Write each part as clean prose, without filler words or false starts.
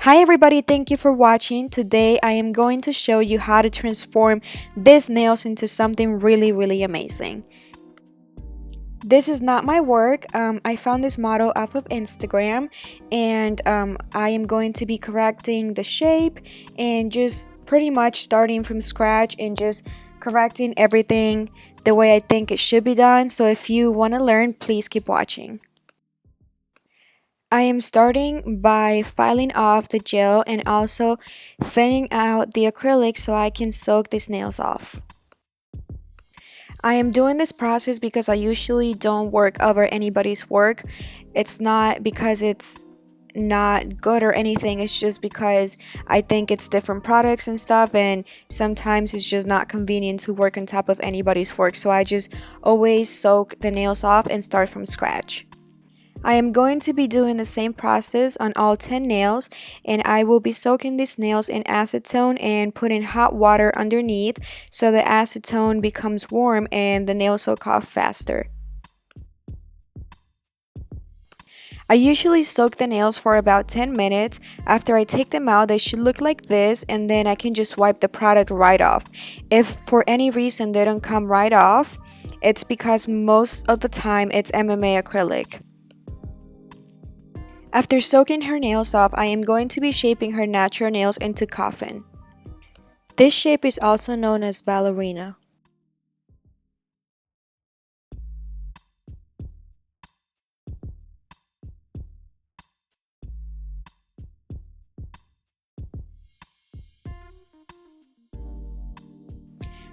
Hi everybody, thank you for watching. Today I am going to show you how to transform these nails into something really amazing. This is not my work. I found this model off of Instagram and I am going to be correcting the shape and just pretty much starting from scratch and just correcting everything the way I think it should be done. So if you want to learn, please keep watching. I am starting by filing off the gel and also thinning out the acrylic so I can soak these nails off. I am doing this process because I usually don't work over anybody's work. It's not because it's not good or anything, it's just because I think it's different products and stuff, and sometimes it's just not convenient to work on top of anybody's work, so I just always soak the nails off and start from scratch. I am going to be doing the same process on all 10 nails, and I will be soaking these nails in acetone and putting hot water underneath so the acetone becomes warm and the nails soak off faster. I usually soak the nails for about 10 minutes. After I take them out, they should look like this, and then I can just wipe the product right off. If for any reason they don't come right off, it's because most of the time it's MMA acrylic. After soaking her nails off, I am going to be shaping her natural nails into coffin. This shape is also known as ballerina.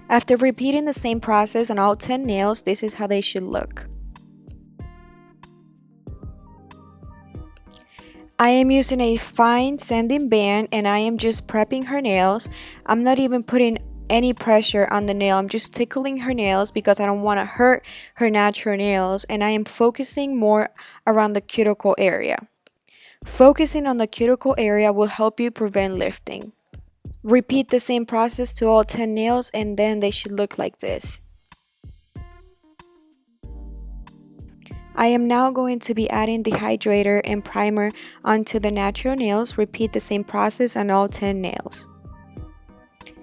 After repeating the same process on all 10 nails, this is how they should look. I am using a fine sanding band and I am just prepping her nails. I'm not even putting any pressure on the nail. I'm just tickling her nails because I don't want to hurt her natural nails, and I am focusing more around the cuticle area. Focusing on the cuticle area will help you prevent lifting. Repeat the same process to all 10 nails and then they should look like this. I am now going to be adding the hydrator and primer onto the natural nails. Repeat the same process on all 10 nails.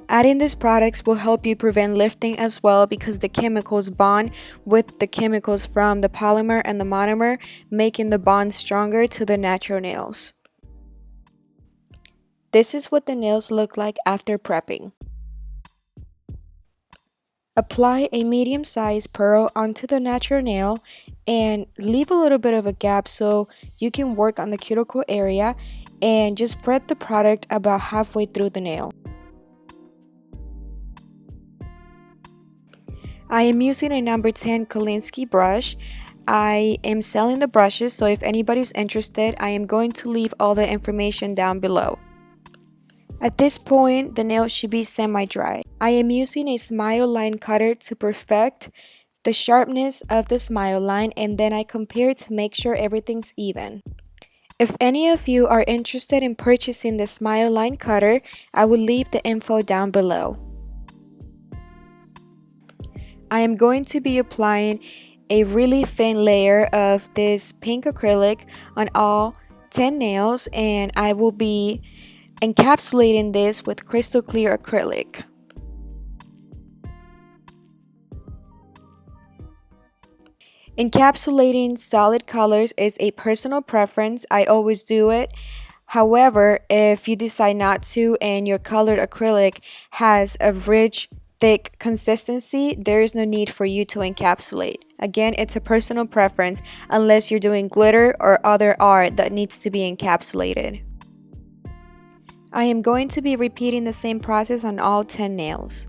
Adding these products will help you prevent lifting as well because the chemicals bond with the chemicals from the polymer and the monomer, making the bond stronger to the natural nails. This is what the nails look like after prepping. Apply a medium-sized pearl onto the natural nail and leave a little bit of a gap so you can work on the cuticle area, and just spread the product about halfway through the nail. I am using a number 10 Kolinsky brush. I am selling the brushes, so if anybody's interested, I am going to leave all the information down below. At this point, the nail should be semi-dry. I am using a smile line cutter to perfect the sharpness of the smile line, and then I compare to make sure everything's even. If any of you are interested in purchasing the smile line cutter, I will leave the info down below. I am going to be applying a really thin layer of this pink acrylic on all 10 nails, and I will be encapsulating this with crystal clear acrylic. Encapsulating solid colors is a personal preference. I always do it. However, if you decide not to and your colored acrylic has a rich, thick consistency, there is no need for you to encapsulate. Again, it's a personal preference unless you're doing glitter or other art that needs to be encapsulated. I am going to be repeating the same process on all 10 nails.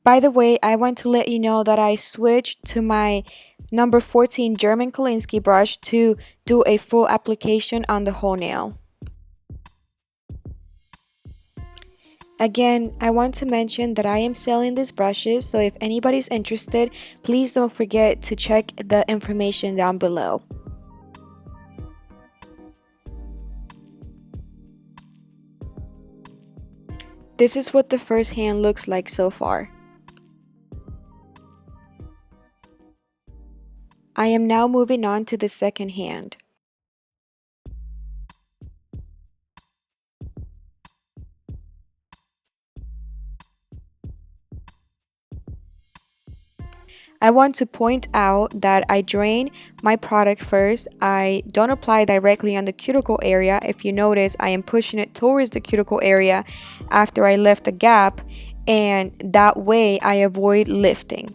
By the way, I want to let you know that I switched to my number 14 German Kolinsky brush to do a full application on the whole nail. Again, I want to mention that I am selling these brushes, so if anybody's interested, please don't forget to check the information down below. This is what the first hand looks like so far. I am now moving on to the second hand. I want to point out that I drain my product first. I don't apply directly on the cuticle area. If you notice, I am pushing it towards the cuticle area after I left the gap, and that way I avoid lifting.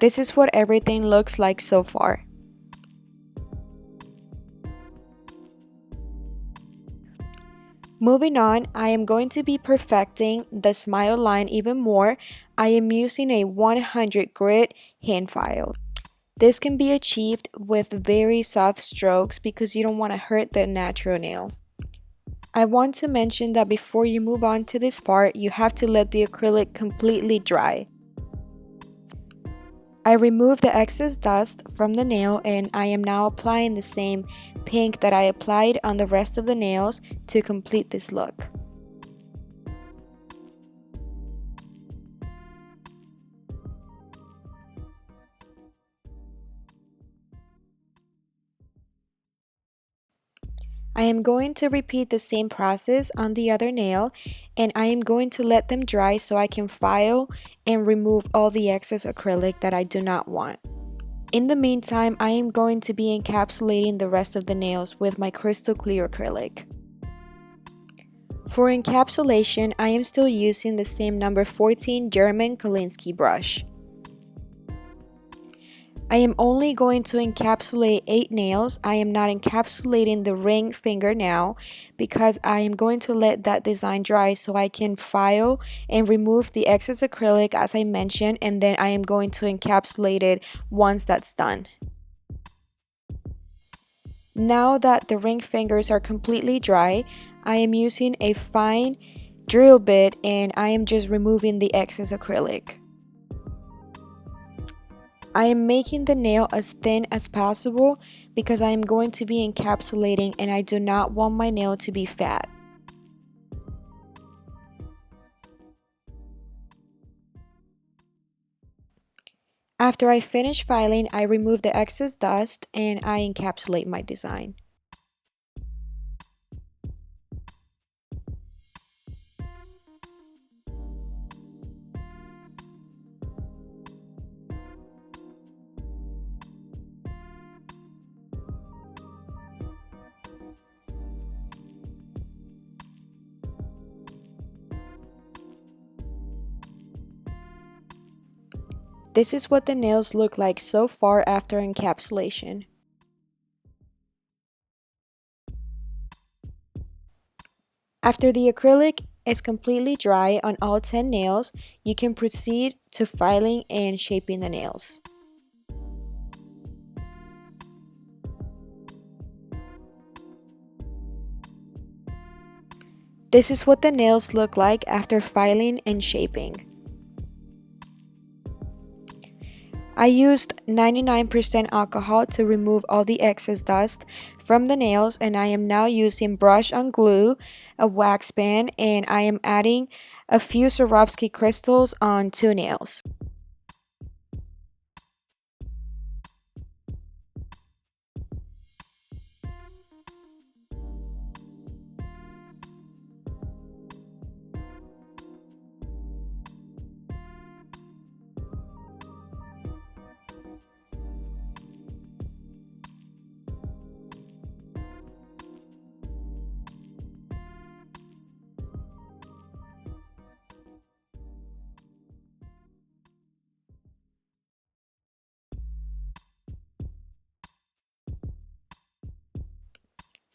This is what everything looks like so far. Moving on, I am going to be perfecting the smile line even more. I am using a 100 grit hand file. This can be achieved with very soft strokes because you don't want to hurt the natural nails. I want to mention that before you move on to this part, you have to let the acrylic completely dry. I removed the excess dust from the nail, and I am now applying the same pink that I applied on the rest of the nails to complete this look. I am going to repeat the same process on the other nail, and I am going to let them dry so I can file and remove all the excess acrylic that I do not want. In the meantime, I am going to be encapsulating the rest of the nails with my crystal clear acrylic. For encapsulation, I am still using the same number 14 German Kolinsky brush. I am only going to encapsulate 8 nails. I am not encapsulating the ring finger now because I am going to let that design dry so I can file and remove the excess acrylic as I mentioned, and then I am going to encapsulate it once that's done. Now that the ring fingers are completely dry, I am using a fine drill bit and I am just removing the excess acrylic. I am making the nail as thin as possible because I am going to be encapsulating and I do not want my nail to be fat. After I finish filing, I remove the excess dust and I encapsulate my design. This is what the nails look like so far after encapsulation. After the acrylic is completely dry on all 10 nails, you can proceed to filing and shaping the nails. This is what the nails look like after filing and shaping. I used 99% alcohol to remove all the excess dust from the nails, and I am now using brush on glue, a wax pen, and I am adding a few Swarovski crystals on 2 nails.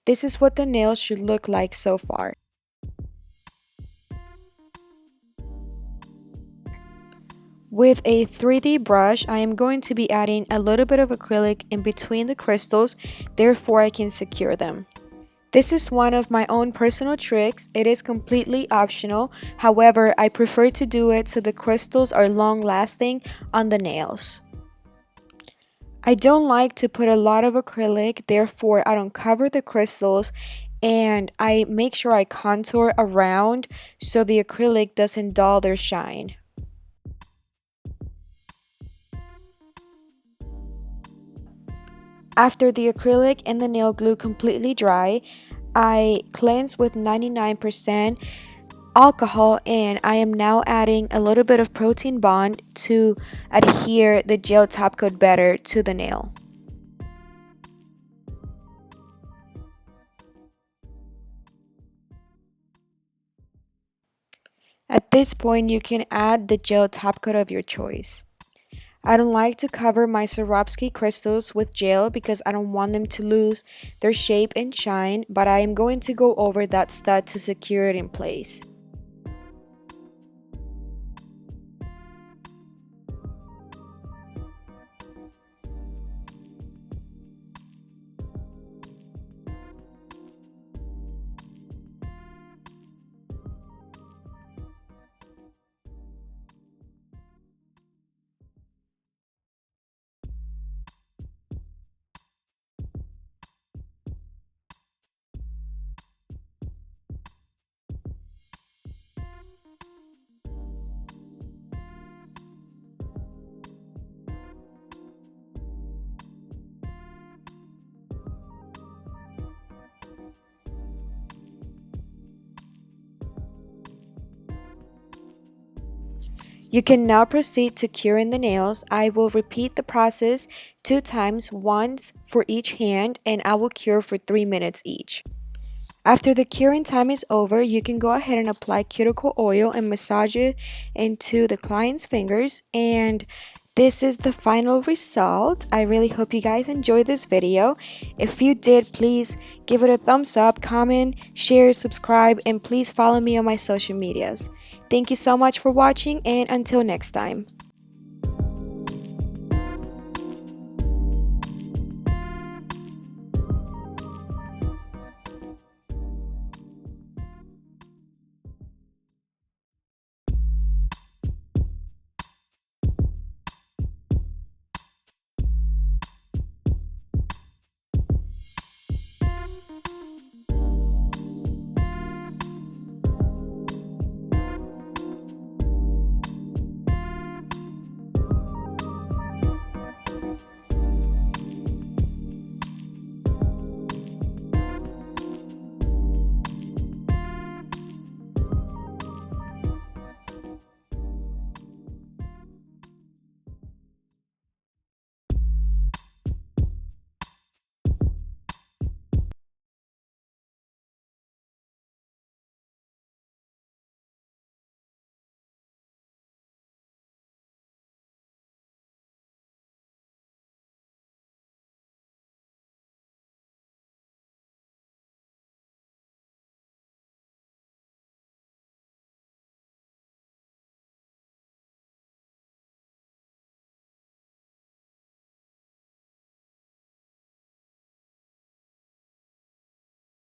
This is what the nails should look like so far. With a 3D brush, I am going to be adding a little bit of acrylic in between the crystals, therefore I can secure them. This is one of my own personal tricks. It is completely optional. However, I prefer to do it so the crystals are long lasting on the nails. I don't like to put a lot of acrylic, therefore I don't cover the crystals, and I make sure I contour around so the acrylic doesn't dull their shine. After the acrylic and the nail glue completely dry, I cleanse with 99% alcohol, and I am now adding a little bit of protein bond to adhere the gel top coat better to the nail. At this point, you can add the gel top coat of your choice. I don't like to cover my Swarovski crystals with gel because I don't want them to lose their shape and shine, but I am going to go over that stud to secure it in place. You can now proceed to curing the nails. I will repeat the process 2 times, once for each hand, and I will cure for 3 minutes each. After the curing time is over, you can go ahead and apply cuticle oil and massage it into the client's fingers, and this is the final result. I really hope you guys enjoyed this video. If you did, please give it a thumbs up, comment, share, subscribe, and please follow me on my social medias. Thank you so much for watching, and until next time.